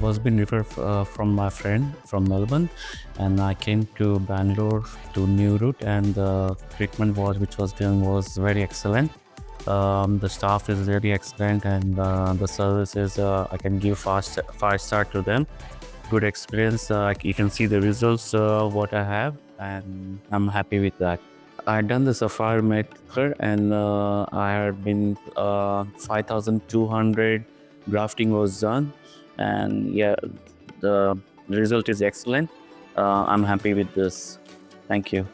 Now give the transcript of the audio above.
was being referred from my friend from Melbourne, and I came to Bangalore to New Route, and the treatment which was done was very excellent. The staff is really excellent, and the services I can give 5 star to them. Good experience. You can see the results what I have, and I'm happy with that. I done the Safari Maker, and I had been 5,200 grafting was done, and yeah, the result is excellent. I'm happy with this. Thank you.